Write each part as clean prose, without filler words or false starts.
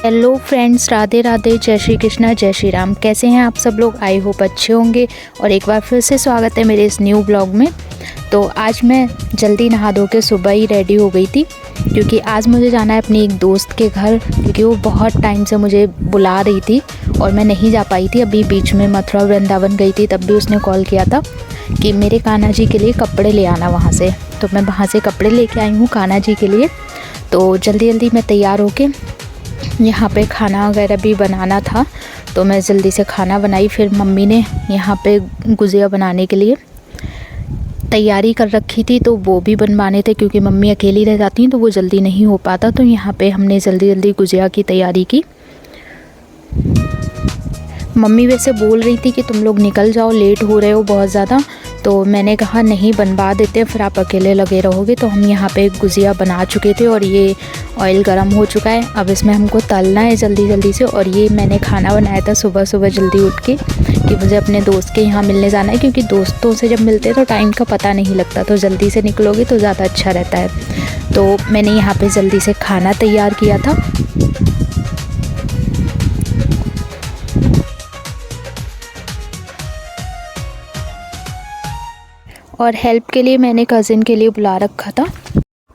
Hello friends, Radhe Radhe, जय श्री कृष्णा, जय श्री राम। कैसे हैं आप सब लोग? आई होप अच्छे होंगे। और एक बार फिर से स्वागत है मेरे इस न्यू ब्लॉग में। तो आज मैं जल्दी नहा धो के सुबह ही रेडी हो गई थी, क्योंकि आज मुझे जाना है अपनी एक दोस्त के घर, क्योंकि वो बहुत टाइम से मुझे बुला रही थी और मैं नहीं जा पाई थी। अभी बीच में मथुरा वृंदावन गई थी, तब भी उसने कॉल किया था कि मेरे कान्हा जी के लिए कपड़े ले आना वहाँ से। तो मैं वहाँ से कपड़े लेके आई हूँ कान्हा जी के लिए। तो जल्दी जल्दी मैं तैयार होके, यहाँ पे खाना वगैरह भी बनाना था तो मैं जल्दी से खाना बनाई। फिर मम्मी ने यहाँ पे गुजिया बनाने के लिए तैयारी कर रखी थी, तो वो भी बनवाने थे, क्योंकि मम्मी अकेली रह जाती हैं तो वो जल्दी नहीं हो पाता। तो यहाँ पे हमने जल्दी जल्दी गुजिया की तैयारी की। मम्मी वैसे बोल रही थी कि तुम लोग निकल जाओ, लेट हो रहे हो बहुत ज़्यादा। तो मैंने कहा नहीं, बनवा देते, फिर आप अकेले लगे रहोगे। तो हम यहाँ पे गुजिया बना चुके थे और ये ऑयल गरम हो चुका है। अब इसमें हमको तलना है जल्दी जल्दी से। और ये मैंने खाना बनाया था सुबह सुबह जल्दी उठ के, कि मुझे अपने दोस्त के यहाँ मिलने जाना है, क्योंकि दोस्तों से जब मिलते हैं तो टाइम का पता नहीं लगता। तो जल्दी से निकलोगे तो ज़्यादा अच्छा रहता है। तो मैंने यहाँ पर जल्दी से खाना तैयार किया था। और हेल्प के लिए मैंने कज़िन के लिए बुला रखा था।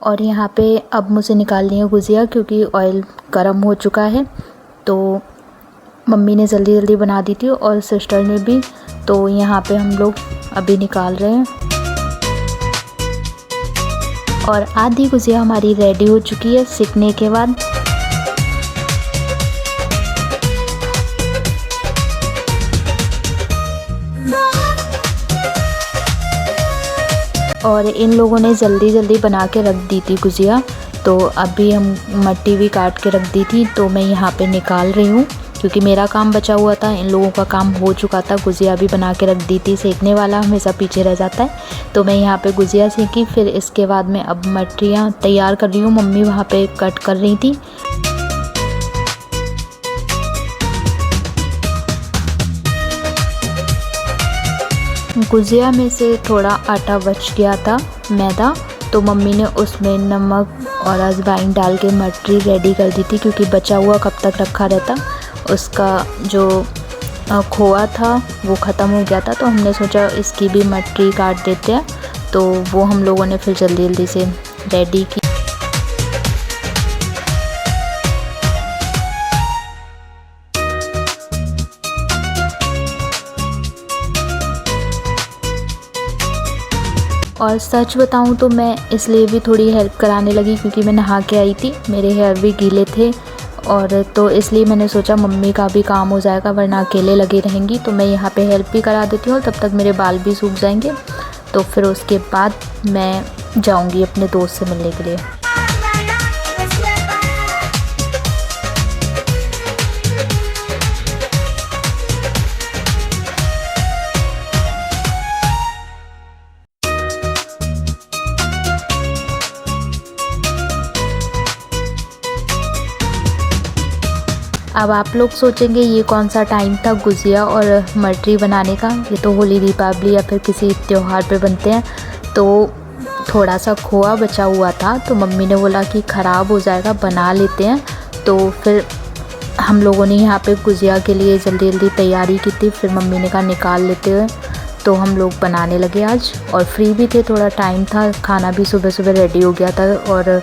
और यहाँ पे अब मुझे निकालनी है गुजिया, क्योंकि ऑयल गरम हो चुका है। तो मम्मी ने जल्दी जल्दी बना दी थी और सिस्टर ने भी। तो यहाँ पे हम लोग अभी निकाल रहे हैं। और आधी गुजिया हमारी रेडी हो चुकी है सिकने के बाद। और इन लोगों ने जल्दी जल्दी बना के रख दी थी गुजिया। तो अभी हम मट्टी भी काट के रख दी थी, तो मैं यहाँ पे निकाल रही हूँ, क्योंकि मेरा काम बचा हुआ था, इन लोगों का काम हो चुका था। गुजिया भी बना के रख दी थी, सेकने वाला हमेशा पीछे रह जाता है। तो मैं यहाँ पे गुजिया सेकी, फिर इसके बाद मैं अब मट्टियाँ तैयार कर रही हूँ। मम्मी वहाँ पे कट कर रही थी। गुजिया में से थोड़ा आटा बच गया था, मैदा। तो मम्मी ने उसमें नमक और अजवाइन डाल के मटरी रेडी कर दी थी, क्योंकि बचा हुआ कब तक रखा रहता। उसका जो खोआ था वो ख़त्म हो गया था, तो हमने सोचा इसकी भी मटरी काट देते हैं। तो वो हम लोगों ने फिर जल्दी जल्दी से रेडी की। और सच बताऊं तो मैं इसलिए भी थोड़ी हेल्प कराने लगी, क्योंकि मैं नहा के आई थी, मेरे हेयर भी गीले थे। और तो इसलिए मैंने सोचा मम्मी का भी काम हो जाएगा, वरना अकेले लगी रहेंगी। तो मैं यहाँ पे हेल्प भी करा देती हूँ, तब तक मेरे बाल भी सूख जाएंगे। तो फिर उसके बाद मैं जाऊँगी अपने दोस्त से मिलने के लिए। अब आप लोग सोचेंगे ये कौन सा टाइम था गुजिया और मटरी बनाने का, ये तो होली, दीपावली या फिर किसी त्यौहार पे बनते हैं। तो थोड़ा सा खोआ बचा हुआ था, तो मम्मी ने बोला कि ख़राब हो जाएगा, बना लेते हैं। तो फिर हम लोगों ने यहाँ पे गुजिया के लिए जल्दी जल्दी तैयारी की थी। फिर मम्मी ने कहा निकाल लेते हैं, तो हम लोग बनाने लगे आज। और फ्री भी थे, थोड़ा टाइम था, खाना भी सुबह सुबह रेडी हो गया था। और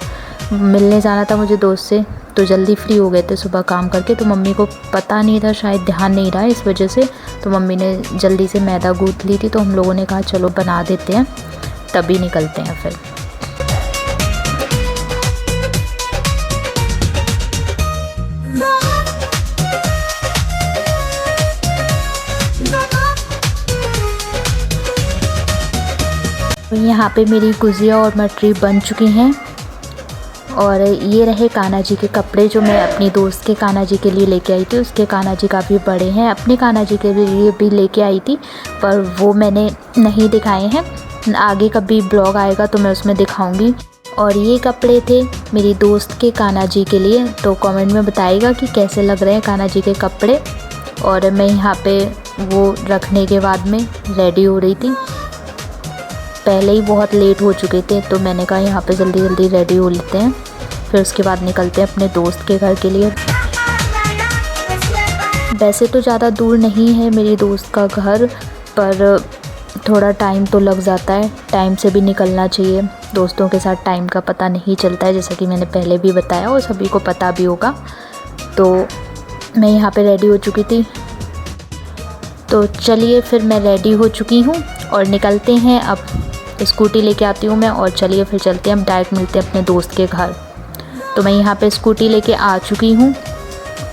मिलने जाना था मुझे दोस्त से, तो जल्दी फ्री हो गए थे सुबह काम करके। तो मम्मी को पता नहीं था, शायद ध्यान नहीं रहा इस वजह से। तो मम्मी ने जल्दी से मैदा गूँथ ली थी। तो हम लोगों ने कहा चलो बना देते हैं, तभी निकलते हैं फिर। यहाँ पे मेरी गुजिया और मटरी बन चुकी हैं। और ये रहे कान्हा जी के कपड़े, जो मैं अपनी दोस्त के कान्हा जी के लिए लेके आई थी। उसके कान्हा जी काफ़ी बड़े हैं, अपने कान्हा जी के लिए भी लेके आई थी, पर वो मैंने नहीं दिखाए हैं। आगे कभी ब्लॉग आएगा तो मैं उसमें दिखाऊंगी। और ये कपड़े थे मेरी दोस्त के कान्हा जी के लिए। तो कमेंट में बताइएगा कि कैसे लग रहे हैं कान्हा जी के कपड़े। और मैं यहाँ पे वो रखने के बाद में रेडी हो रही थी। पहले ही बहुत लेट हो चुके थे, तो मैंने कहा यहाँ पे जल्दी जल्दी रेडी हो लेते हैं, फिर उसके बाद निकलते हैं अपने दोस्त के घर के लिए। वैसे तो ज़्यादा दूर नहीं है मेरी दोस्त का घर, पर थोड़ा टाइम तो लग जाता है। टाइम से भी निकलना चाहिए, दोस्तों के साथ टाइम का पता नहीं चलता है, जैसा कि मैंने पहले भी बताया और सभी को पता भी होगा। तो मैं यहाँ पे रेडी हो चुकी थी, तो चलिए फिर मैं रेडी हो चुकी हूँ और निकलते हैं। अब स्कूटी लेके आती हूँ मैं, और चलिए फिर चलते हैं, हम डायरेक्ट मिलते हैं अपने दोस्त के घर। तो मैं यहाँ पे स्कूटी लेके आ चुकी हूँ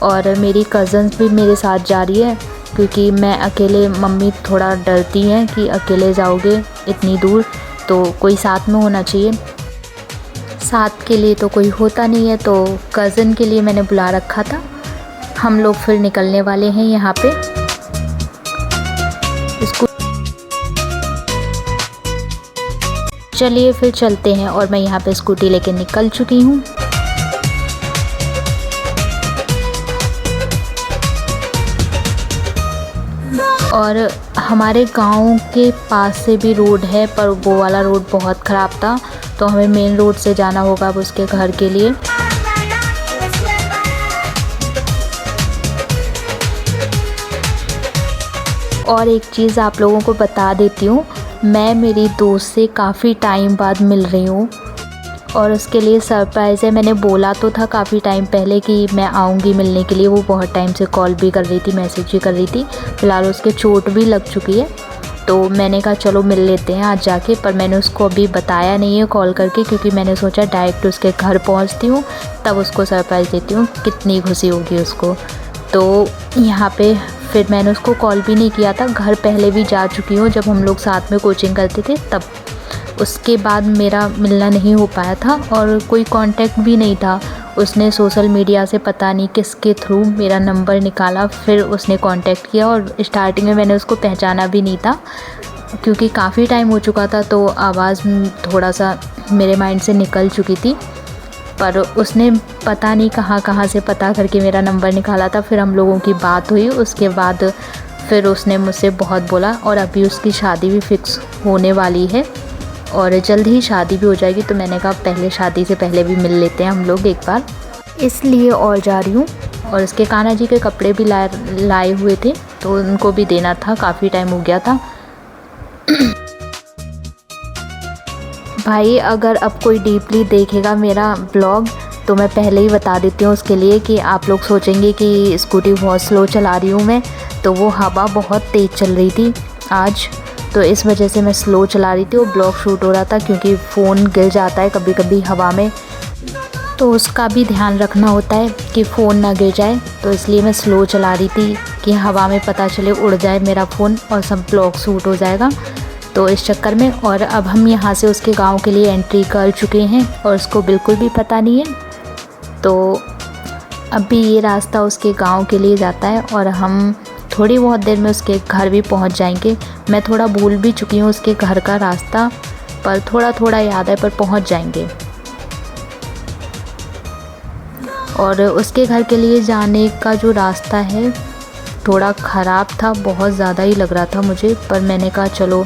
और मेरी कज़न्स भी मेरे साथ जा रही है, क्योंकि मैं अकेले, मम्मी थोड़ा डरती हैं कि अकेले जाओगे इतनी दूर, तो कोई साथ में होना चाहिए। साथ के लिए तो कोई होता नहीं है, तो कज़न के लिए मैंने बुला रखा था। हम लोग फिर निकलने वाले हैं यहाँ पे। चलिए फिर चलते हैं, और मैं यहाँ पे स्कूटी लेके निकल चुकी हूँ। और हमारे गांव के पास से भी रोड है, पर वो वाला रोड बहुत ख़राब था, तो हमें मेन रोड से जाना होगा अब उसके घर के लिए। और एक चीज़ आप लोगों को बता देती हूँ, मैं मेरी दोस्त से काफ़ी टाइम बाद मिल रही हूँ, और उसके लिए सरप्राइज़ है। मैंने बोला तो था काफ़ी टाइम पहले कि मैं आऊँगी मिलने के लिए, वो बहुत टाइम से कॉल भी कर रही थी, मैसेज भी कर रही थी। फ़िलहाल उसके चोट भी लग चुकी है, तो मैंने कहा चलो मिल लेते हैं आज जाके, पर मैंने उसको अभी बताया नहीं है कॉल करके, क्योंकि मैंने सोचा डायरेक्ट उसके घर पहुँचती हूँ, तब उसको सरप्राइज़ देती हूँ, कितनी खुशी होगी उसको। तो यहाँ पे फिर मैंने उसको कॉल भी नहीं किया था, घर पहले भी जा चुकी हूँ जब हम लोग साथ में कोचिंग करते थे तब। उसके बाद मेरा मिलना नहीं हो पाया था और कोई कांटेक्ट भी नहीं था। उसने सोशल मीडिया से पता नहीं किसके थ्रू मेरा नंबर निकाला, फिर उसने कांटेक्ट किया, और स्टार्टिंग में मैंने उसको पहचाना भी नहीं था, क्योंकि काफ़ी टाइम हो चुका था, तो आवाज़ थोड़ा सा मेरे माइंड से निकल चुकी थी। पर उसने पता नहीं कहाँ से पता करके मेरा नंबर निकाला था। फिर हम लोगों की बात हुई, उसके बाद फिर उसने मुझसे बहुत बोला, और अभी उसकी शादी भी फिक्स होने वाली है और जल्द ही शादी भी हो जाएगी। तो मैंने कहा पहले शादी से पहले भी मिल लेते हैं हम लोग एक बार, इसलिए और जा रही हूँ। और इसके कान्हा जी के कपड़े भी लाए हुए थे, तो उनको भी देना था, काफ़ी टाइम हो गया था। भाई अगर अब कोई डीपली देखेगा मेरा ब्लॉग, तो मैं पहले ही बता देती हूँ उसके लिए कि आप लोग सोचेंगे कि स्कूटी बहुत स्लो चला रही हूँ मैं, तो वो हवा बहुत तेज़ चल रही थी आज, तो इस वजह से मैं स्लो चला रही थी और ब्लॉग शूट हो रहा था, क्योंकि फ़ोन गिर जाता है कभी कभी हवा में, तो उसका भी ध्यान रखना होता है कि फ़ोन ना गिर जाए। तो इसलिए मैं स्लो चला रही थी कि हवा में पता चले उड़ जाए मेरा फ़ोन और सब ब्लॉग शूट हो जाएगा, तो इस चक्कर में। और अब हम यहाँ से उसके गांव के लिए एंट्री कर चुके हैं और उसको बिल्कुल भी पता नहीं है, तो अभी ये रास्ता उसके गांव के लिए जाता है और हम थोड़ी बहुत देर में उसके घर भी पहुंच जाएंगे। मैं थोड़ा भूल भी चुकी हूँ उसके घर का रास्ता, पर थोड़ा थोड़ा याद है, पर पहुंच जाएंगे। और उसके घर के लिए जाने का जो रास्ता है थोड़ा ख़राब था, बहुत ज़्यादा ही लग रहा था मुझे, पर मैंने कहा चलो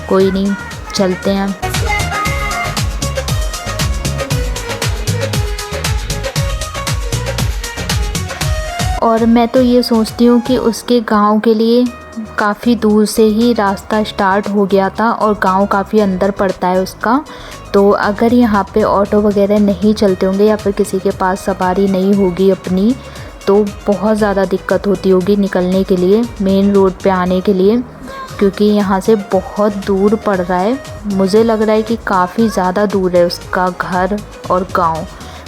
कोई नहीं, चलते हैं। और मैं तो ये सोचती हूँ कि उसके गांव के लिए काफ़ी दूर से ही रास्ता स्टार्ट हो गया था और गांव काफ़ी अंदर पड़ता है उसका, तो अगर यहाँ पे ऑटो वगैरह नहीं चलते होंगे या फिर किसी के पास सवारी नहीं होगी अपनी, तो बहुत ज़्यादा दिक्कत होती होगी निकलने के लिए, मेन रोड पे आने के लिए, क्योंकि यहाँ से बहुत दूर पड़ रहा है। मुझे लग रहा है कि काफ़ी ज़्यादा दूर है उसका घर और गांव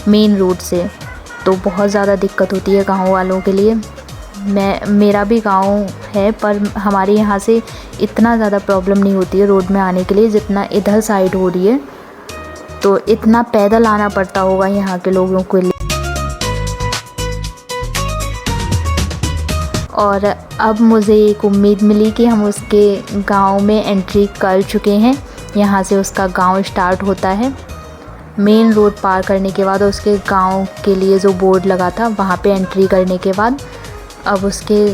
मेन रोड से, तो बहुत ज़्यादा दिक्कत होती है गांव वालों के लिए। मेरा भी गांव है, पर हमारे यहाँ से इतना ज़्यादा प्रॉब्लम नहीं होती है रोड में आने के लिए जितना इधर साइड हो रही है, तो इतना पैदल आना पड़ता होगा यहाँ के लोगों के लिए। और अब मुझे एक उम्मीद मिली कि हम उसके गांव में एंट्री कर चुके हैं। यहाँ से उसका गांव स्टार्ट होता है, मेन रोड पार करने के बाद उसके गांव के लिए जो बोर्ड लगा था वहाँ पे एंट्री करने के बाद अब उसके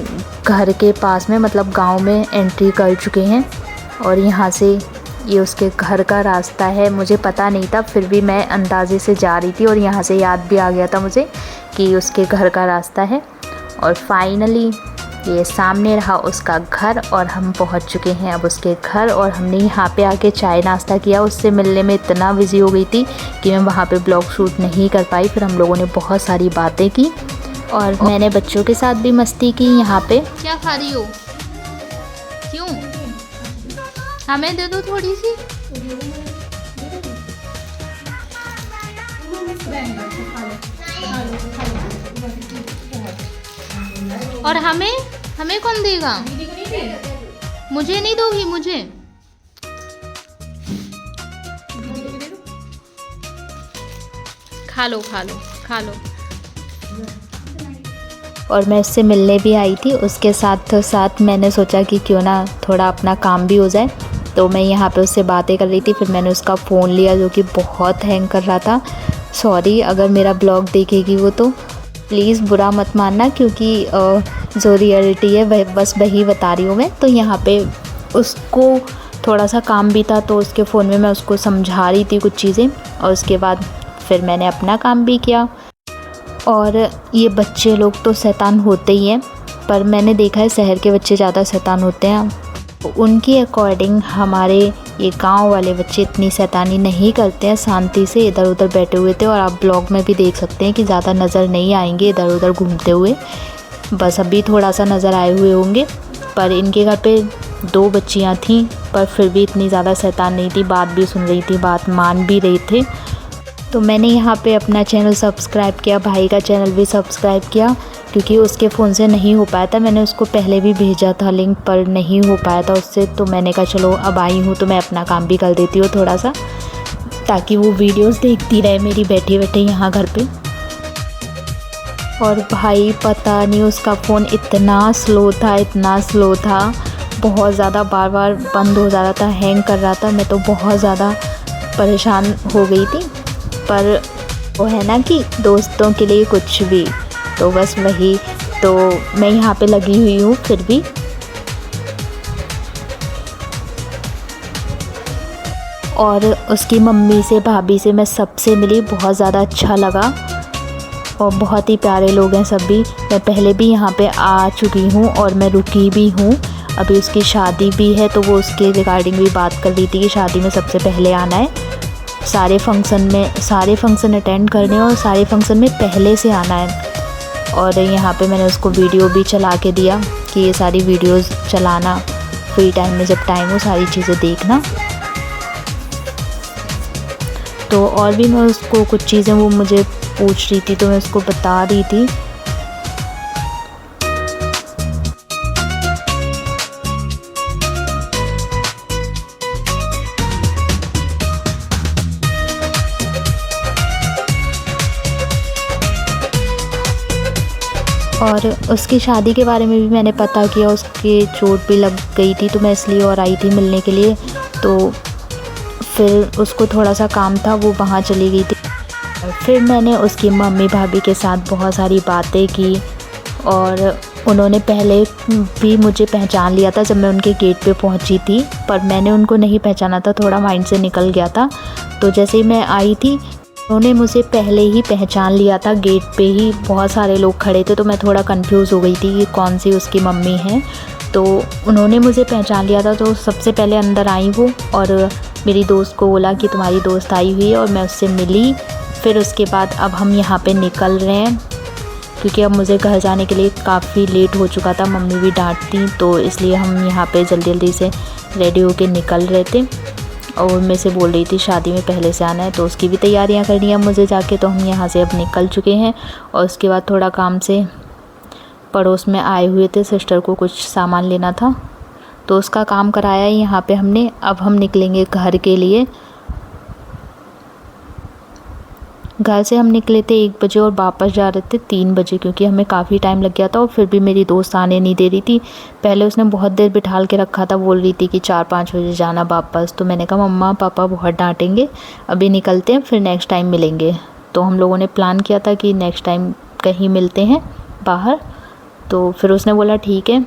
घर के पास में, मतलब गांव में एंट्री कर चुके हैं। और यहाँ से ये उसके घर का रास्ता है, मुझे पता नहीं था, फिर भी मैं अंदाज़े से जा रही थी और यहाँ से याद भी आ गया था मुझे कि उसके घर का रास्ता है। और फाइनली ये सामने रहा उसका घर और हम पहुंच चुके हैं अब उसके घर। और हमने यहाँ पे आके चाय नाश्ता किया। उससे मिलने में इतना बिजी हो गई थी कि मैं वहाँ पे ब्लॉग शूट नहीं कर पाई। फिर हम लोगों ने बहुत सारी बातें की और मैंने बच्चों के साथ भी मस्ती की यहाँ पे। क्या खा रही हो? क्यों? हमें दे दो थोड़ी सी। और हमें कौन देगा? मुझे नहीं दोगी? मुझे खा लो खा लो खा लो। और मैं उससे मिलने भी आई थी। उसके साथ मैंने सोचा कि क्यों ना थोड़ा अपना काम भी हो जाए। तो मैं यहाँ पे उससे बातें कर रही थी। फिर मैंने उसका फ़ोन लिया जो कि बहुत हैंग कर रहा था। सॉरी अगर मेरा ब्लॉग देखेगी वो तो प्लीज़ बुरा मत मानना, क्योंकि जो रियलिटी है वह बस वही बता रही हूँ मैं। तो यहाँ पे उसको थोड़ा सा काम भी था तो उसके फ़ोन में मैं उसको समझा रही थी कुछ चीज़ें। और उसके बाद फिर मैंने अपना काम भी किया। और ये बच्चे लोग तो शैतान होते ही हैं, पर मैंने देखा है शहर के बच्चे ज़्यादा शैतान होते हैं। तो उनकी अकॉर्डिंग हमारे ये गांव वाले बच्चे इतनी शैतानी नहीं करते हैं, शांति से इधर उधर बैठे हुए थे। और आप ब्लॉग में भी देख सकते हैं कि ज़्यादा नज़र नहीं आएंगे इधर उधर घूमते हुए, बस अभी थोड़ा सा नज़र आए हुए होंगे। पर इनके घर पे 2 बच्चियाँ थीं, पर फिर भी इतनी ज़्यादा शैतान नहीं थी, बात भी सुन रही थी, बात मान भी रही थे। तो मैंने यहाँ पे अपना चैनल सब्सक्राइब किया, भाई का चैनल भी सब्सक्राइब किया, क्योंकि उसके फ़ोन से नहीं हो पाया था। मैंने उसको पहले भी भेजा था लिंक, पर नहीं हो पाया था उससे। तो मैंने कहा चलो अब आई हूँ तो मैं अपना काम भी कर देती हूँ थोड़ा सा, ताकि वो वीडियोस देखती रहे मेरी बैठे बैठे यहाँ घर पे। और भाई पता नहीं उसका फ़ोन इतना स्लो था, बहुत ज़्यादा बार बार बंद हो जा रहा था, हैंग कर रहा था। मैं तो बहुत ज़्यादा परेशान हो गई थी। पर वो है ना कि दोस्तों के लिए कुछ भी, तो बस वही। तो मैं यहाँ पे लगी हुई हूँ फिर भी। और उसकी मम्मी से, भाभी से, मैं सबसे मिली, बहुत ज़्यादा अच्छा लगा। और बहुत ही प्यारे लोग हैं सब भी। मैं पहले भी यहाँ पे आ चुकी हूँ और मैं रुकी भी हूँ। अभी उसकी शादी भी है तो वो उसके रिगार्डिंग भी बात कर रही थी कि शादी में सबसे पहले आना है, सारे फंक्शन अटेंड करने और सारे फंक्शन में पहले से आना है। और यहाँ पे मैंने उसको वीडियो भी चला के दिया कि ये सारी वीडियोस चलाना, फ्री टाइम में जब टाइम हो सारी चीज़ें देखना। तो और भी मैं उसको कुछ चीज़ें वो मुझे पूछ रही थी तो मैं उसको बता रही थी। और उसकी शादी के बारे में भी मैंने पता किया, उसके चोट भी लग गई थी तो मैं इसलिए और आई थी मिलने के लिए। तो फिर उसको थोड़ा सा काम था, वो वहाँ चली गई थी। फिर मैंने उसकी मम्मी भाभी के साथ बहुत सारी बातें की और उन्होंने पहले भी मुझे पहचान लिया था जब मैं उनके गेट पे पहुँची थी, पर मैंने उनको नहीं पहचाना था, थोड़ा माइंड से निकल गया था। तो जैसे ही मैं आई थी उन्होंने मुझे पहले ही पहचान लिया था। गेट पे ही बहुत सारे लोग खड़े थे तो मैं थोड़ा कंफ्यूज हो गई थी कि कौन सी उसकी मम्मी है। तो उन्होंने मुझे पहचान लिया था तो सबसे पहले अंदर आई वो और मेरी दोस्त को बोला कि तुम्हारी दोस्त आई हुई है और मैं उससे मिली। फिर उसके बाद अब हम यहाँ पे निकल रहे हैं क्योंकि अब मुझे घर जाने के लिए काफ़ी लेट हो चुका था, मम्मी भी डांटती, तो इसलिए हम यहाँ पे जल्दी जल्दी से रेडी होके निकल रहे थे। और मैं से बोल रही थी शादी में पहले से आना है तो उसकी भी तैयारियां करनी है मुझे जाके। तो हम यहाँ से अब निकल चुके हैं और उसके बाद थोड़ा काम से पड़ोस में आए हुए थे, सिस्टर को कुछ सामान लेना था तो उसका काम कराया यहाँ पे हमने। अब हम निकलेंगे घर के लिए। घर से हम निकले थे 1 बजे और वापस जा रहे थे 3 बजे क्योंकि हमें काफ़ी टाइम लग गया था। और फिर भी मेरी दोस्त आने नहीं दे रही थी। पहले उसने बहुत देर बिठाल के रखा था, बोल रही थी कि 4-5 बजे जाना वापस। तो मैंने कहा मम्मा पापा बहुत डांटेंगे, अभी निकलते हैं फिर नेक्स्ट टाइम मिलेंगे। तो हम लोगों ने प्लान किया था कि नेक्स्ट टाइम कहीं मिलते हैं बाहर। तो फिर उसने बोला ठीक है।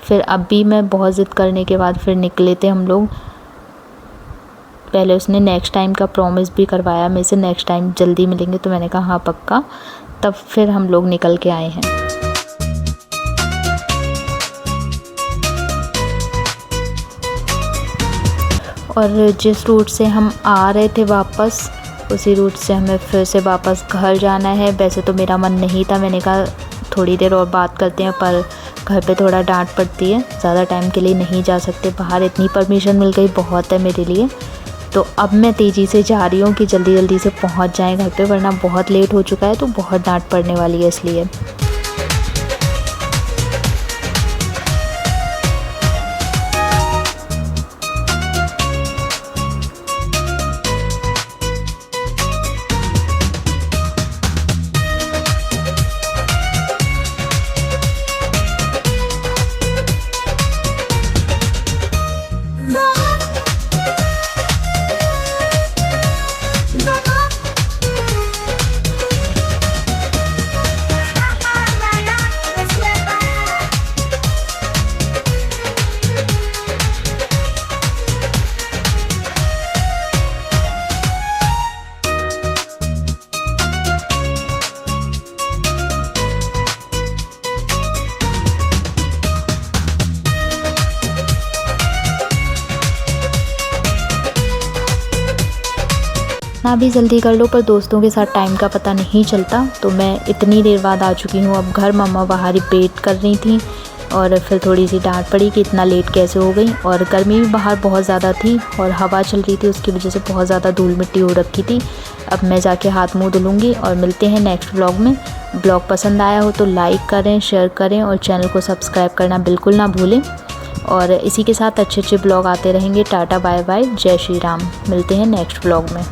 फिर अब भी मैं बहुत ज़िद करने के बाद फिर निकले थे हम लोग। पहले उसने नेक्स्ट टाइम का प्रॉमिस भी करवाया मेरे से, नेक्स्ट टाइम जल्दी मिलेंगे, तो मैंने कहा हाँ पक्का। तब फिर हम लोग निकल के आए हैं। और जिस रूट से हम आ रहे थे वापस, उसी रूट से हमें फिर से वापस घर जाना है। वैसे तो मेरा मन नहीं था, मैंने कहा थोड़ी देर और बात करते हैं, पर घर पे थोड़ा डांट पड़ती है, ज़्यादा टाइम के लिए नहीं जा सकते बाहर। इतनी परमिशन मिल गई बहुत है मेरे लिए। तो अब मैं तेज़ी से जा रही हूँ कि जल्दी जल्दी से पहुँच जाएँ घर पे, वरना बहुत लेट हो चुका है तो बहुत डांट पड़ने वाली है इसलिए। ना भी जल्दी कर लो, पर दोस्तों के साथ टाइम का पता नहीं चलता। तो मैं इतनी देर बाद आ चुकी हूँ अब घर। मम्मा बाहर ही वेट कर रही थी और फिर थोड़ी सी डांट पड़ी कि इतना लेट कैसे हो गई। और गर्मी भी बाहर बहुत ज़्यादा थी और हवा चल रही थी, उसकी वजह से बहुत ज़्यादा धूल मिट्टी हो रखी थी। अब मैं जाके हाथ मुँह धुलूँगी और मिलते हैं नेक्स्ट ब्लॉग में। ब्लॉग पसंद आया हो तो लाइक करें, शेयर करें और चैनल को सब्सक्राइब करना बिल्कुल ना भूलें। और इसी के साथ अच्छे अच्छे ब्लॉग आते रहेंगे। टाटा बाय बाय, जय श्री राम। मिलते हैं नेक्स्ट ब्लॉग में।